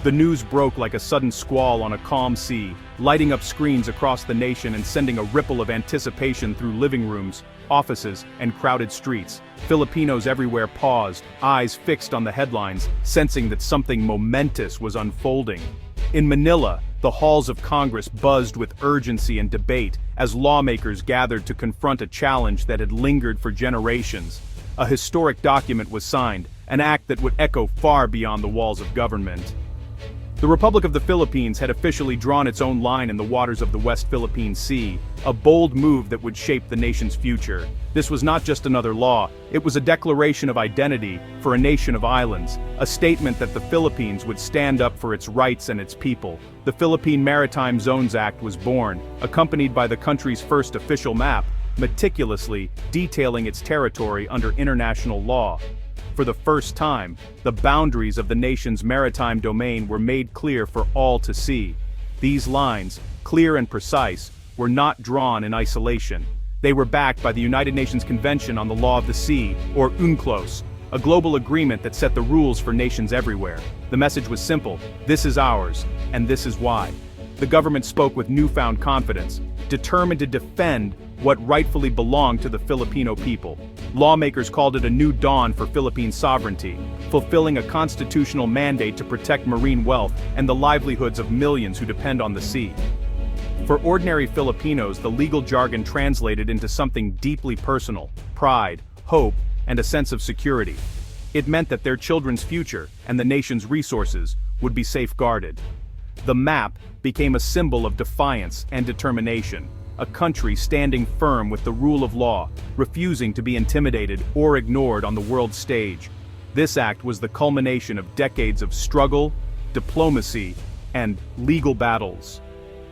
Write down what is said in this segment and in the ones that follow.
The news broke like a sudden squall on a calm sea, lighting up screens across the nation and sending a ripple of anticipation through living rooms, offices, and crowded streets. Filipinos everywhere paused, eyes fixed on the headlines, sensing that something momentous was unfolding. In Manila, the halls of Congress buzzed with urgency and debate as lawmakers gathered to confront a challenge that had lingered for generations. A historic document was signed, an act that would echo far beyond the walls of government. The Republic of the Philippines had officially drawn its own line in the waters of the West Philippine Sea, a bold move that would shape the nation's future. This was not just another law, it was a declaration of identity for a nation of islands, a statement that the Philippines would stand up for its rights and its people. The Philippine Maritime Zones Act was born, accompanied by the country's first official map, meticulously detailing its territory under international law. For the first time, the boundaries of the nation's maritime domain were made clear for all to see. These lines, clear and precise, were not drawn in isolation. They were backed by the United Nations Convention on the Law of the Sea, or UNCLOS, a global agreement that set the rules for nations everywhere. The message was simple: this is ours, and this is why. The government spoke with newfound confidence, determined to defend what rightfully belonged to the Filipino people. Lawmakers called it a new dawn for Philippine sovereignty, fulfilling a constitutional mandate to protect marine wealth and the livelihoods of millions who depend on the sea. For ordinary Filipinos, the legal jargon translated into something deeply personal: pride, hope, and a sense of security. It meant that their children's future and the nation's resources would be safeguarded. The map became a symbol of defiance and determination, a country standing firm with the rule of law, refusing to be intimidated or ignored on the world stage. This act was the culmination of decades of struggle, diplomacy, and legal battles.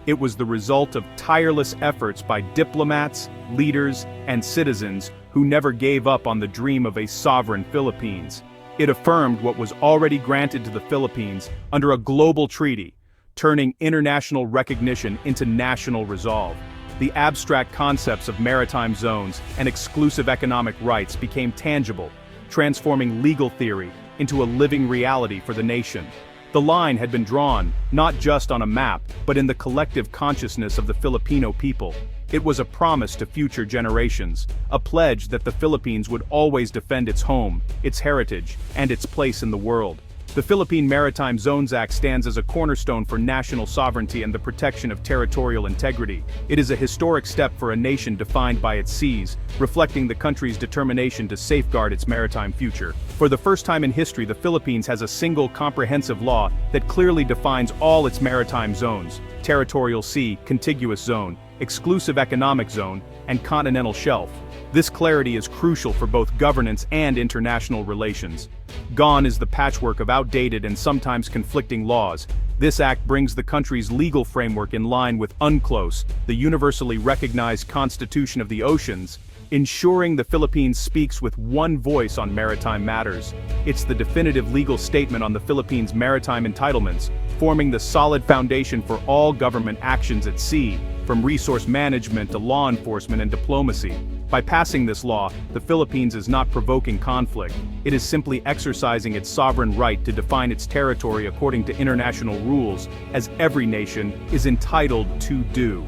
It was the result of tireless efforts by diplomats, leaders, and citizens who never gave up on the dream of a sovereign Philippines. It affirmed what was already granted to the Philippines under a global treaty, turning international recognition into national resolve. The abstract concepts of maritime zones and exclusive economic rights became tangible, transforming legal theory into a living reality for the nation. The line had been drawn, not just on a map, but in the collective consciousness of the Filipino people. It was a promise to future generations, a pledge that the Philippines would always defend its home, its heritage, and its place in the world. The Philippine Maritime Zones Act stands as a cornerstone for national sovereignty and the protection of territorial integrity. It is a historic step for a nation defined by its seas, reflecting the country's determination to safeguard its maritime future. For the first time in history, the Philippines has a single comprehensive law that clearly defines all its maritime zones: territorial sea, contiguous zone, exclusive economic zone, and continental shelf. This clarity is crucial for both governance and international relations. Gone is the patchwork of outdated and sometimes conflicting laws. This act brings the country's legal framework in line with UNCLOS, the universally recognized Constitution of the Oceans, ensuring the Philippines speaks with one voice on maritime matters. It's the definitive legal statement on the Philippines' maritime entitlements, forming the solid foundation for all government actions at sea, from resource management to law enforcement and diplomacy. By passing this law, the Philippines is not provoking conflict. It is simply exercising its sovereign right to define its territory according to international rules, as every nation is entitled to do.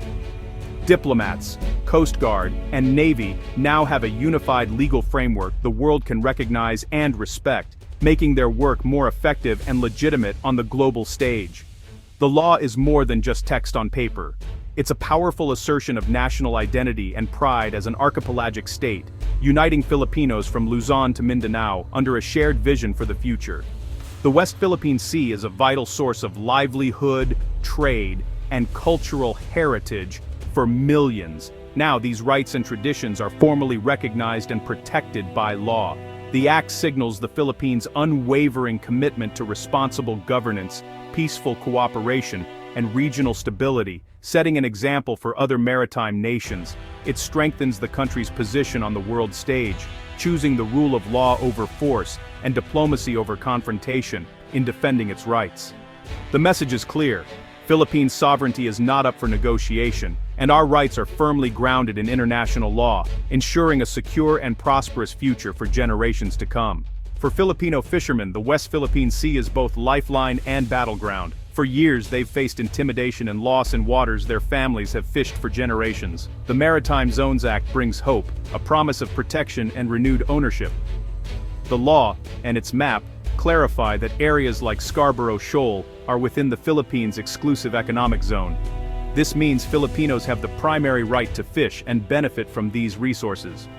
Diplomats, Coast Guard, and Navy now have a unified legal framework the world can recognize and respect, making their work more effective and legitimate on the global stage. The law is more than just text on paper. It's a powerful assertion of national identity and pride as an archipelagic state, uniting Filipinos from Luzon to Mindanao under a shared vision for the future. The West Philippine Sea is a vital source of livelihood, trade, and cultural heritage for millions. Now these rights and traditions are formally recognized and protected by law. The act signals the Philippines' unwavering commitment to responsible governance, peaceful cooperation, and regional stability, setting an example for other maritime nations. It strengthens the country's position on the world stage, choosing the rule of law over force and diplomacy over confrontation in defending its rights. The message is clear: Philippine sovereignty is not up for negotiation, and our rights are firmly grounded in international law, ensuring a secure and prosperous future for generations to come. For Filipino fishermen, the West Philippine Sea is both lifeline and battleground. For years, they've faced intimidation and loss in waters their families have fished for generations. The Maritime Zones Act brings hope, a promise of protection and renewed ownership. The law, and its map, clarify that areas like Scarborough Shoal are within the Philippines' exclusive economic zone. This means Filipinos have the primary right to fish and benefit from these resources.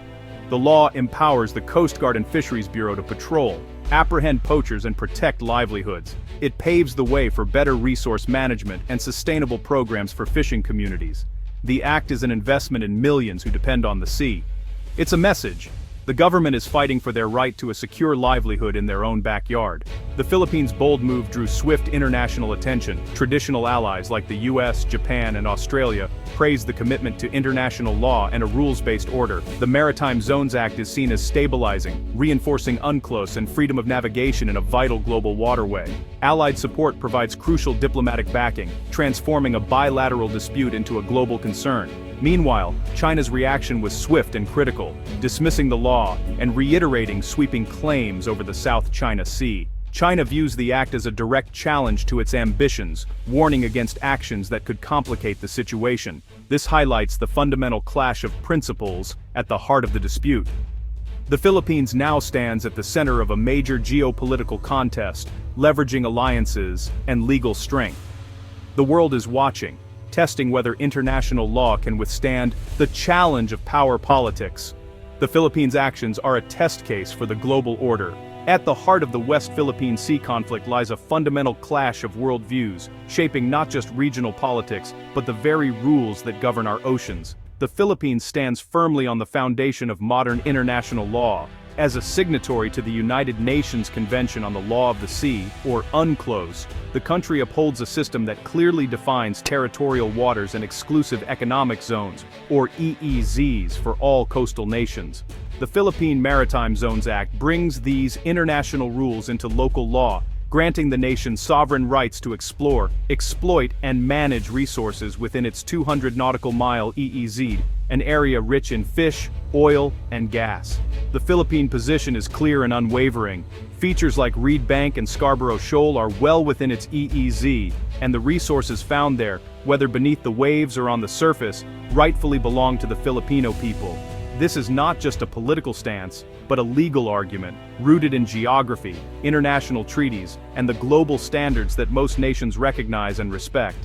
The law empowers the Coast Guard and Fisheries Bureau to patrol, apprehend poachers and protect livelihoods. It paves the way for better resource management and sustainable programs for fishing communities. The act is an investment in millions who depend on the sea. It's a message. The government is fighting for their right to a secure livelihood in their own backyard. The Philippines' bold move drew swift international attention. Traditional allies like the US, Japan, and Australia praised the commitment to international law and a rules-based order. The Maritime Zones Act is seen as stabilizing, reinforcing UNCLOS and freedom of navigation in a vital global waterway. Allied support provides crucial diplomatic backing, transforming a bilateral dispute into a global concern. Meanwhile, China's reaction was swift and critical, dismissing the law and reiterating sweeping claims over the South China Sea. China views the act as a direct challenge to its ambitions, warning against actions that could complicate the situation. This highlights the fundamental clash of principles at the heart of the dispute. The Philippines now stands at the center of a major geopolitical contest, leveraging alliances and legal strength. The world is watching, testing whether international law can withstand the challenge of power politics. The Philippines' actions are a test case for the global order. At the heart of the West Philippine Sea conflict lies a fundamental clash of worldviews, shaping not just regional politics, but the very rules that govern our oceans. The Philippines stands firmly on the foundation of modern international law. As a signatory to the United Nations Convention on the Law of the Sea, or UNCLOS, the country upholds a system that clearly defines territorial waters and exclusive economic zones, or EEZs, for all coastal nations. The Philippine Maritime Zones Act brings these international rules into local law, granting the nation sovereign rights to explore, exploit, and manage resources within its 200 nautical mile EEZ, an area rich in fish, oil, and gas. The Philippine position is clear and unwavering. Features like Reed Bank and Scarborough Shoal are well within its EEZ, and the resources found there, whether beneath the waves or on the surface, rightfully belong to the Filipino people. This is not just a political stance, but a legal argument, rooted in geography, international treaties, and the global standards that most nations recognize and respect.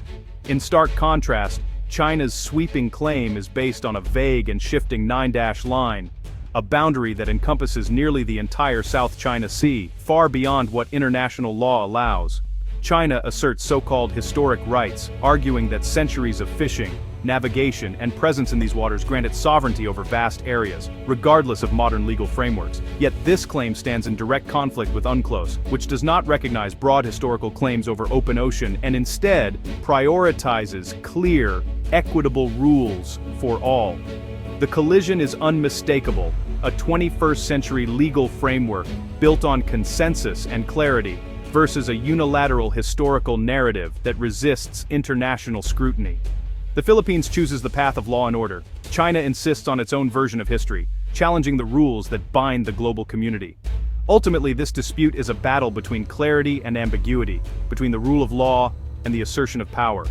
In stark contrast, China's sweeping claim is based on a vague and shifting 9-dash line, a boundary that encompasses nearly the entire South China Sea, far beyond what international law allows. China asserts so-called historic rights, arguing that centuries of fishing, navigation, and presence in these waters grant it sovereignty over vast areas, regardless of modern legal frameworks. Yet this claim stands in direct conflict with UNCLOS, which does not recognize broad historical claims over open ocean and instead prioritizes clear, equitable rules for all. The collision is unmistakable, a 21st century legal framework built on consensus and clarity versus a unilateral historical narrative that resists international scrutiny. The Philippines chooses the path of law and order. China insists on its own version of history, challenging the rules that bind the global community. Ultimately, this dispute is a battle between clarity and ambiguity, between the rule of law and the assertion of power,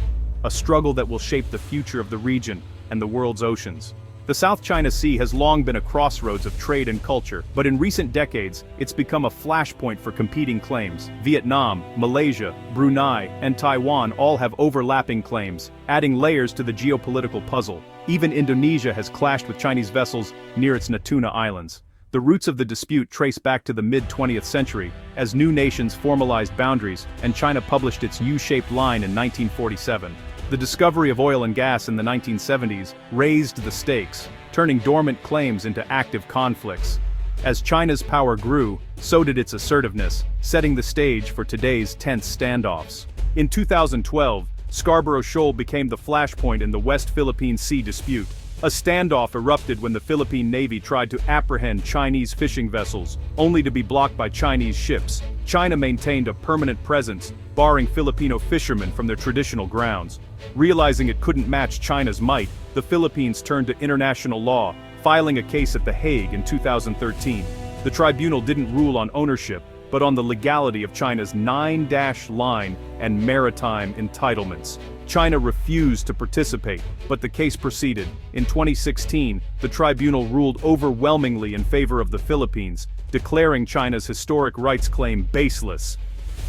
a struggle that will shape the future of the region and the world's oceans. The South China Sea has long been a crossroads of trade and culture, but in recent decades, it's become a flashpoint for competing claims. Vietnam, Malaysia, Brunei, and Taiwan all have overlapping claims, adding layers to the geopolitical puzzle. Even Indonesia has clashed with Chinese vessels near its Natuna Islands. The roots of the dispute trace back to the mid-20th century, as new nations formalized boundaries and China published its U-shaped line in 1947. The discovery of oil and gas in the 1970s raised the stakes, turning dormant claims into active conflicts. As China's power grew, so did its assertiveness, setting the stage for today's tense standoffs. In 2012, Scarborough Shoal became the flashpoint in the West Philippine Sea dispute. A standoff erupted when the Philippine Navy tried to apprehend Chinese fishing vessels, only to be blocked by Chinese ships. China maintained a permanent presence, barring Filipino fishermen from their traditional grounds. Realizing it couldn't match China's might, the Philippines turned to international law, filing a case at The Hague in 2013. The tribunal didn't rule on ownership, but on the legality of China's 9-line and maritime entitlements. China refused to participate, but the case proceeded. In 2016, the tribunal ruled overwhelmingly in favor of the Philippines, declaring China's historic rights claim baseless.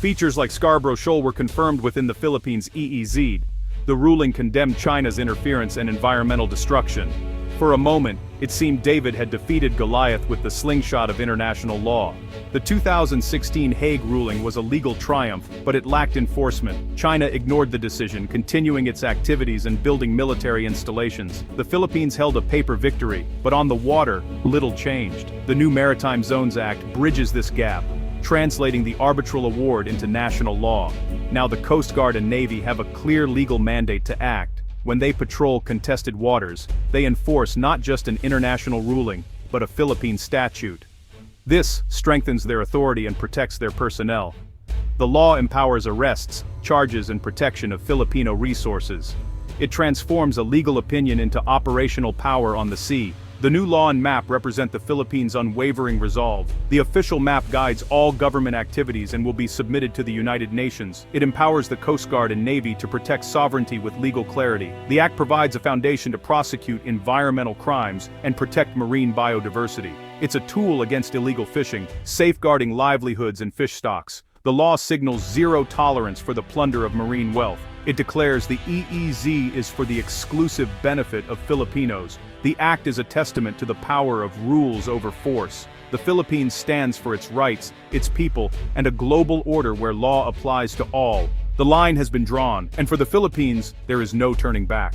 Features like Scarborough Shoal were confirmed within the Philippines' EEZ. The ruling condemned China's interference and environmental destruction. For a moment, it seemed David had defeated Goliath with the slingshot of international law. The 2016 Hague ruling was a legal triumph, but it lacked enforcement. China ignored the decision, continuing its activities and building military installations. The Philippines held a paper victory, but on the water, little changed. The new Maritime Zones Act bridges this gap, translating the arbitral award into national law. Now the Coast Guard and Navy have a clear legal mandate to act. When they patrol contested waters, they enforce not just an international ruling, but a Philippine statute. This strengthens their authority and protects their personnel. The law empowers arrests, charges, and protection of Filipino resources. It transforms a legal opinion into operational power on the sea. The new law and map represent the Philippines' unwavering resolve. The official map guides all government activities and will be submitted to the United Nations. It empowers the Coast Guard and Navy to protect sovereignty with legal clarity. The act provides a foundation to prosecute environmental crimes and protect marine biodiversity. It's a tool against illegal fishing, safeguarding livelihoods and fish stocks. The law signals zero tolerance for the plunder of marine wealth. It declares the EEZ is for the exclusive benefit of Filipinos. The act is a testament to the power of rules over force. The Philippines stands for its rights, its people, and a global order where law applies to all. The line has been drawn, and for the Philippines, there is no turning back.